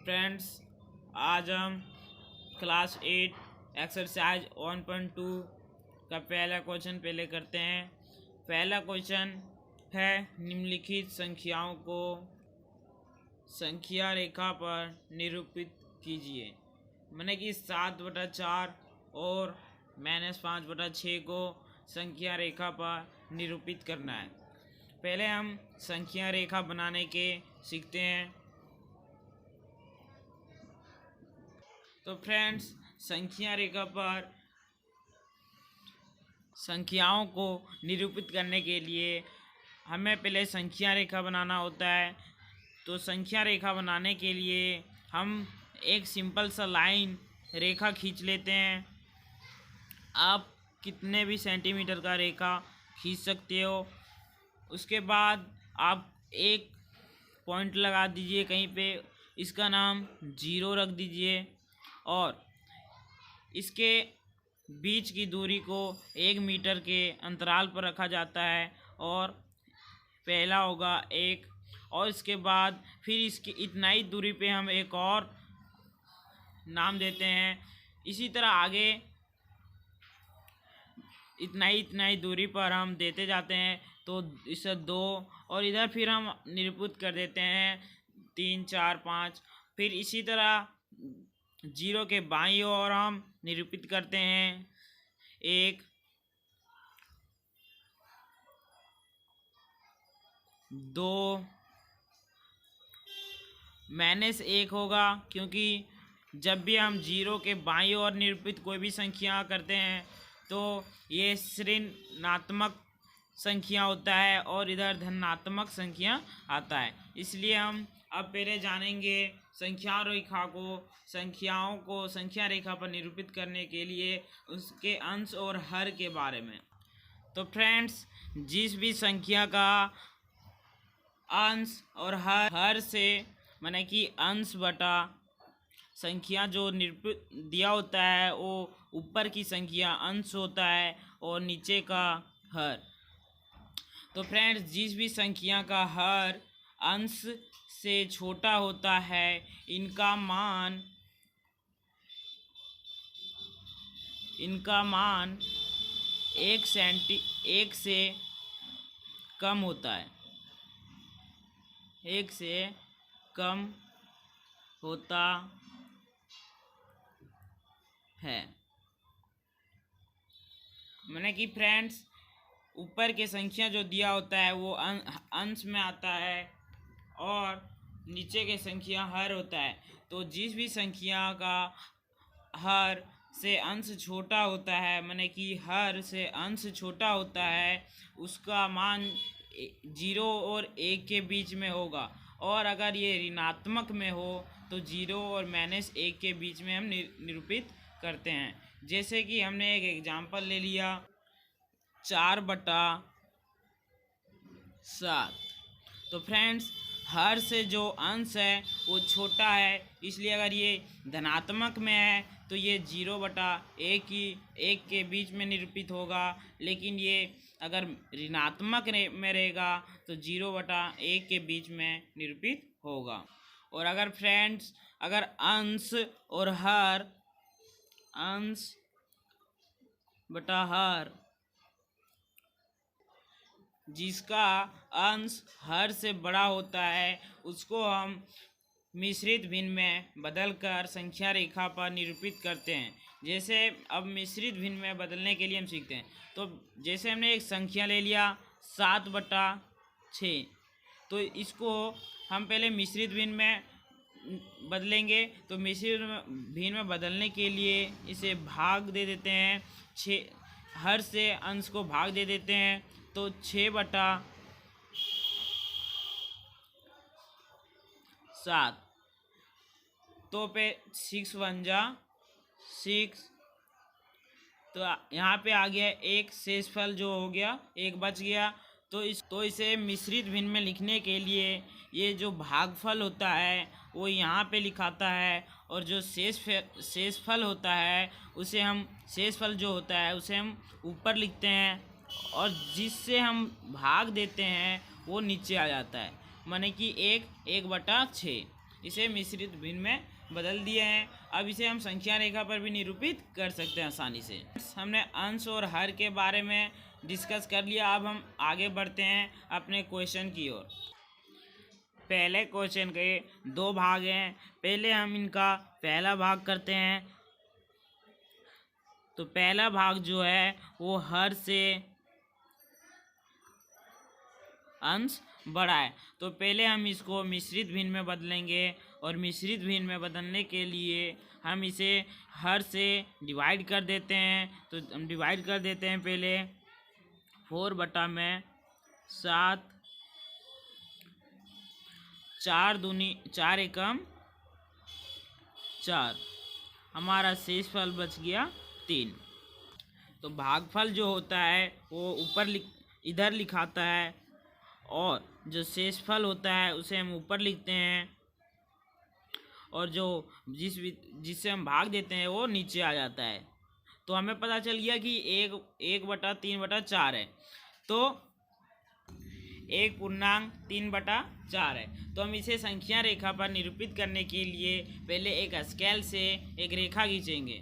Friends, आज हम class 8 exercise 1.2 का पहला क्वेश्चन पहले करते हैं। पहला क्वेश्चन है, निम्नलिखित संख्याओं को संख्या रेखा पर निरूपित कीजिए। मैंने कि 7/4 और -5/6 को संख्या रेखा पर निरूपित करना है। पहले हम संख्या रेखा बनाने के सीखते हैं। तो फ्रेंड्स, संख्या रेखा पर संख्याओं को निरूपित करने के लिए हमें पहले संख्या रेखा बनाना होता है। तो संख्या रेखा बनाने के लिए हम एक सिंपल सा लाइन रेखा खींच लेते हैं। आप कितने भी सेंटीमीटर का रेखा खींच सकते हो। उसके बाद आप एक पॉइंट लगा दीजिए कहीं पे, इसका नाम 0 रख दीजिए और इसके बीच की दूरी को 1 मीटर के अंतराल पर रखा जाता है और पहला होगा 1 और इसके बाद फिर इसकी इतना ही दूरी पे हम एक और नाम देते हैं। इसी तरह आगे इतना ही दूरी पर हम देते जाते हैं। तो इसे 2 और इधर फिर हम निरूपित कर देते हैं 3, 4, 5। फिर इसी तरह 0 के बाईं ओर हम निरूपित करते हैं 1, 2, -1 होगा, क्योंकि जब भी हम 0 के बाईं ओर निरूपित कोई भी संख्या करते हैं तो ये ऋणात्मक संख्या होता है और इधर धनात्मक संख्या आता है। इसलिए हम अब पहले जानेंगे संख्याओं को संख्या रेखा पर निरूपित करने के लिए उसके अंश और हर के बारे में। तो फ्रेंड्स, जिस भी संख्या का अंश और हर से माने कि अंश बटा संख्या जो निरूपित दिया होता है वो ऊपर की संख्या अंश होता है और नीचे का हर। तो फ्रेंड्स, जिस भी संख्या का हर अंश से छोटा होता है इनका मान 1 से कम होता है। 1 से कम होता है। मैंने कि फ्रेंड्स, ऊपर के संख्या जो दिया होता है वो अंश में आता है और नीचे के संख्या हर होता है। तो जिस भी संख्या का हर से अंश छोटा होता है, माने कि हर से अंश छोटा होता है, उसका मान 0 और 1 के बीच में होगा। और अगर ये ऋणात्मक में हो तो 0 और -1 के बीच में हम निरूपित करते हैं। जैसे कि हमने एक एग्जाम्पल ले लिया 4/7। तो फ्रेंड्स, हर से जो अंश है वो छोटा है, इसलिए अगर ये धनात्मक में है तो ये 0/1 के बीच में निरूपित होगा। लेकिन ये अगर ऋणात्मक में रहेगा तो 0/1 के बीच में निरूपित होगा। और अगर फ्रेंड्स, अगर अंश और हर, अंश बटा हर, जिसका अंश हर से बड़ा होता है उसको हम मिश्रित भिन्न में बदलकर संख्या रेखा पर निरूपित करते हैं। जैसे अब मिश्रित भिन्न में बदलने के लिए हम सीखते हैं। तो जैसे हमने एक संख्या ले लिया 7/6, तो इसको हम पहले मिश्रित भिन्न में बदलेंगे। तो मिश्रित भिन्न में बदलने के लिए इसे भाग दे देते हैं 6, हर से अंश को भाग दे देते हैं। तो 6/7, तो पे 6 × 6। तो यहाँ पे आ गया एक शेषफल जो हो गया, एक बच गया। तो इसे मिश्रित भिन्न में लिखने के लिए ये जो भागफल होता है वो यहाँ पे लिखाता है और जो शेषफल होता है उसे हम ऊपर लिखते हैं और जिससे हम भाग देते हैं वो नीचे आ जाता है, माने कि 1/6। इसे मिश्रित भिन्न में बदल दिए हैं। अब इसे हम संख्या रेखा पर भी निरूपित कर सकते हैं आसानी से। हमने अंश और हर के बारे में डिस्कस कर लिया। अब हम आगे बढ़ते हैं अपने क्वेश्चन की ओर। पहले क्वेश्चन के दो भाग हैं। पहले हम इनका पहला भाग करते हैं। तो पहला भाग जो है वो हर से अंश बड़ा है। तो पहले हम इसको मिश्रित भिन्न में बदलेंगे और मिश्रित भिन्न में बदलने के लिए हम इसे हर से डिवाइड कर देते हैं। तो हम डिवाइड कर देते हैं पहले 4/7, 4 दूनी 4 एकम 4, हमारा शेष फल बच गया 3। तो भागफल जो होता है वो ऊपर इधर लिखाता है और जो शेषफल होता है उसे हम ऊपर लिखते हैं और जो जिससे हम भाग देते हैं वो नीचे आ जाता है। तो हमें पता चल गया कि 1/3/4 है। तो 1.3/4 है। तो हम इसे संख्या रेखा पर निरूपित करने के लिए पहले एक स्केल से एक रेखा खींचेंगे।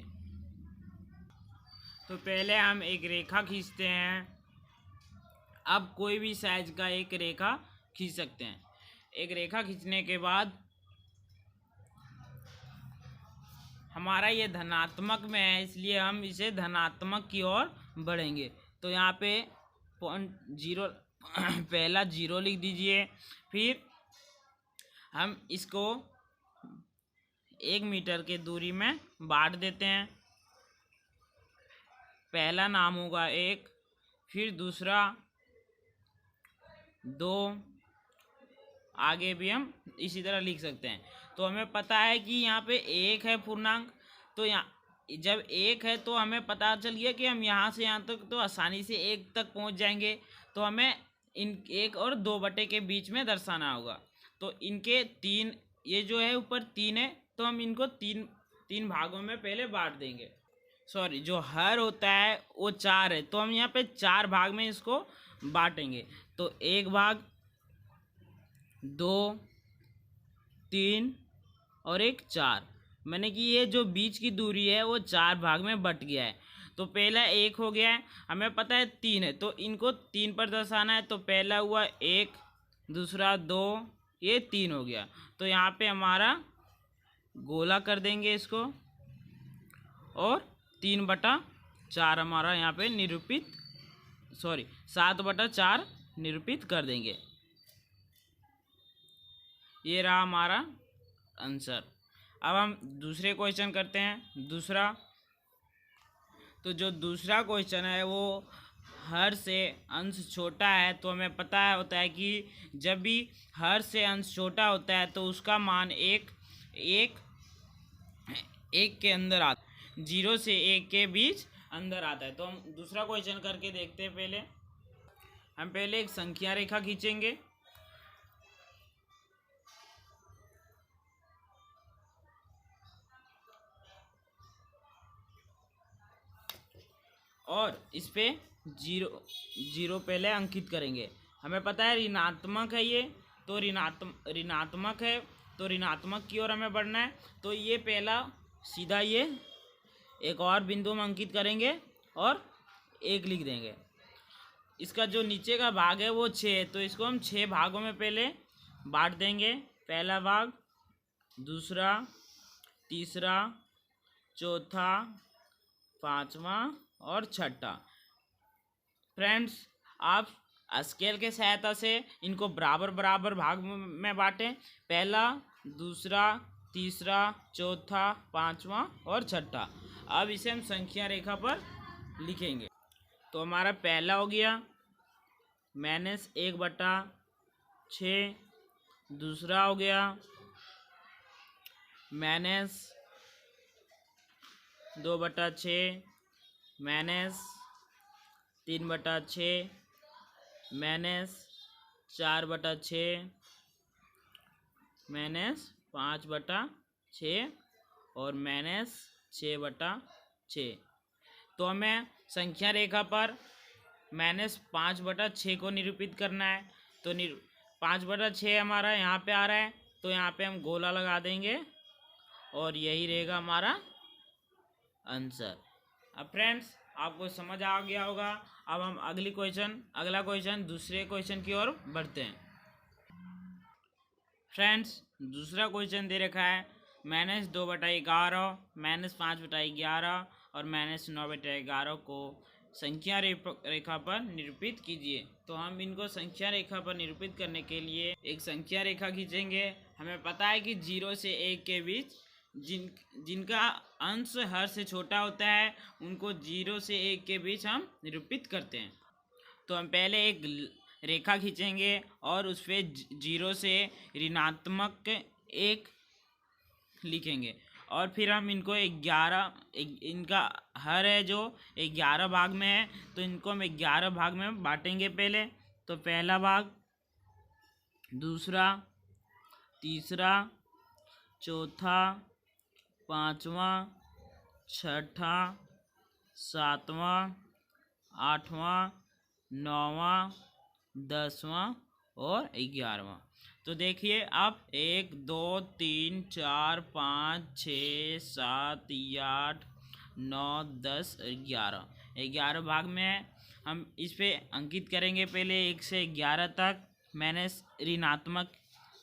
तो पहले हम एक रेखा खींचते हैं। अब कोई भी साइज का एक रेखा खींच सकते हैं। एक रेखा खींचने के बाद हमारा ये धनात्मक में है, इसलिए हम इसे धनात्मक की ओर बढ़ेंगे। तो यहाँ पे 0 पहला 0 लिख दीजिए। फिर हम इसको 1 मीटर के दूरी में बांट देते हैं। पहला नाम होगा 1, फिर दूसरा 2, आगे भी हम इसी तरह लिख सकते हैं। तो हमें पता है कि यहाँ पे 1 है पूर्णांक। तो यहाँ जब 1 है तो हमें पता चल गया कि हम यहाँ से यहाँ तक तो आसानी से 1 तक पहुँच जाएंगे। तो हमें इन 1 और 2 बटे के बीच में दर्शाना होगा। तो इनके 3, ये जो है ऊपर 3 है तो हम इनको तीन भागों में पहले बांट देंगे। सॉरी, जो हर होता है वो 4 है तो हम यहाँ पे 4 भाग में इसको बांटेंगे। तो 1 भाग, 2, 3 और 1 4। मैंने कि ये जो बीच की दूरी है वो 4 भाग में बट गया है। तो पहला 1 हो गया है, हमें पता है 3 है तो इनको 3 पर दर्शाना है। तो पहला हुआ 1, दूसरा 2, ये 3 हो गया। तो यहाँ पे हमारा गोला कर देंगे इसको और 3/4 हमारा यहाँ पे निरूपित, सॉरी 7/4 निरूपित कर देंगे। ये रहा हमारा आंसर। अब हम दूसरे क्वेश्चन करते हैं। दूसरा, तो जो दूसरा क्वेश्चन है वो हर से अंश छोटा है। तो हमें पता होता है कि जब भी हर से अंश छोटा होता है तो उसका मान एक के अंदर आता है, 0 से 1 के बीच अंदर आता है। तो हम दूसरा क्वेश्चन करके देखते हैं। हम पहले एक संख्या रेखा खींचेंगे और इस पे 0 पहले अंकित करेंगे। हमें पता है ऋणात्मक है ये, तो ऋणात्मक है तो ऋणात्मक की ओर हमें बढ़ना है। तो ये पहला सीधा ये एक और बिंदु हम अंकित करेंगे और 1 लिख देंगे। इसका जो नीचे का भाग है वो 6 है तो इसको हम 6 भागों में पहले बांट देंगे। पहला भाग, दूसरा, तीसरा, चौथा, पांचवा और छठा। फ्रेंड्स, आप स्केल के सहायता से इनको बराबर बराबर भाग में बांटें। पहला, दूसरा, तीसरा, चौथा, पांचवा और छठा। अब इसे हम संख्या रेखा पर लिखेंगे। तो हमारा पहला हो गया -1/6, दूसरा हो गया -2/6, -3/6, -4/6, -5/6 और -6/6। तो हमें संख्या रेखा पर -5/6 को निरूपित करना है। तो 5/6 हमारा यहाँ पे आ रहा है तो यहाँ पे हम गोला लगा देंगे और यही रहेगा हमारा आंसर। अब फ्रेंड्स आपको समझ आ गया होगा। अब हम अगला क्वेश्चन दूसरे क्वेश्चन की ओर बढ़ते हैं। फ्रेंड्स दूसरा क्वेश्चन दे रखा है -2/11 -5/11 और -9/11 को संख्या रेखा पर निरूपित कीजिए। तो हम इनको संख्या रेखा पर निरूपित करने के लिए एक संख्या रेखा खींचेंगे। हमें पता है कि 0 से 1 के बीच जिनका अंश हर से छोटा होता है उनको 0 से 1 के बीच हम निरूपित करते हैं। तो हम पहले एक रेखा खींचेंगे और उस पर 0 से ऋणात्मक 1 लिखेंगे और फिर हम इनको 11 इनका हर है जो 11 भाग में है, तो इनको हम 11 भाग में बांटेंगे। पहले तो पहला भाग, दूसरा, तीसरा, चौथा, पांचवा, छठा, सातवां, आठवां, नौवां, 10वां और 11वां। तो देखिए आप 1 2 3 4 5 6 7 8 9 10 11 भाग में है। हम इस पे अंकित करेंगे पहले 1 से 11 तक। मैंने ऋणात्मक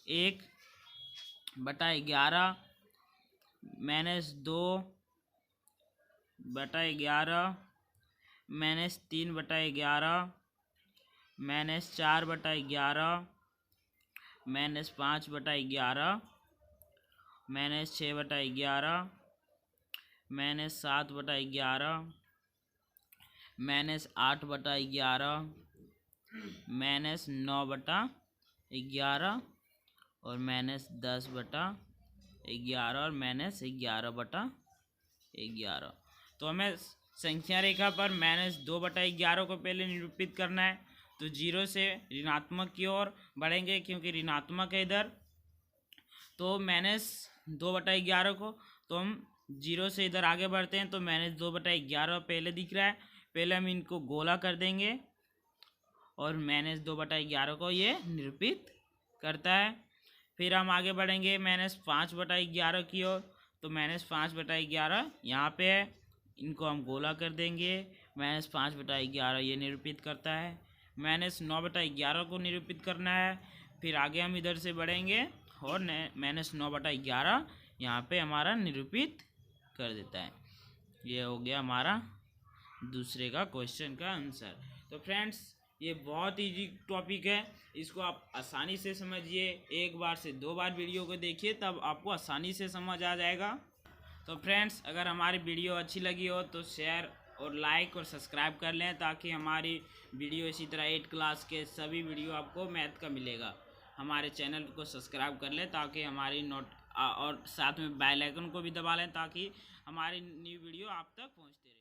1/11 -2/11 -3/11 -4/11 -5/11 -6/11 -7/11 -8/11 -9/11 और -10/11 और -11/11। तो हमें संख्या रेखा पर -2/11 को पहले निरूपित करना है। तो 0 से ऋणात्मक की ओर बढ़ेंगे क्योंकि ऋणात्मक है इधर। तो -2/11 को, तो हम 0 से इधर आगे बढ़ते हैं। तो -2/11 पहले दिख रहा है, पहले हम इनको गोला कर देंगे और -2/11 को ये निरूपित करता है। फिर हम आगे बढ़ेंगे -5/11 की ओर। तो -5/11 यहाँ पे है, इनको हम गोला कर देंगे। -5/11 ये निरूपित करता है। -9/11 को निरूपित करना है। फिर आगे हम इधर से बढ़ेंगे और -9/11 यहाँ पे हमारा निरूपित कर देता है। ये हो गया हमारा दूसरे का क्वेश्चन का आंसर। तो फ्रेंड्स ये बहुत इजी टॉपिक है, इसको आप आसानी से समझिए। 1 बार से 2 बार वीडियो को देखिए तब आपको आसानी से समझ आ जाएगा। तो फ्रेंड्स अगर हमारी वीडियो अच्छी लगी हो तो शेयर और लाइक और सब्सक्राइब कर लें ताकि हमारी वीडियो इसी तरह 8 क्लास के सभी वीडियो आपको मैथ का मिलेगा। हमारे चैनल को सब्सक्राइब कर लें ताकि हमारी और साथ में बेल आइकन को भी दबा लें ताकि हमारी न्यू वीडियो आप तक पहुंचते रहे।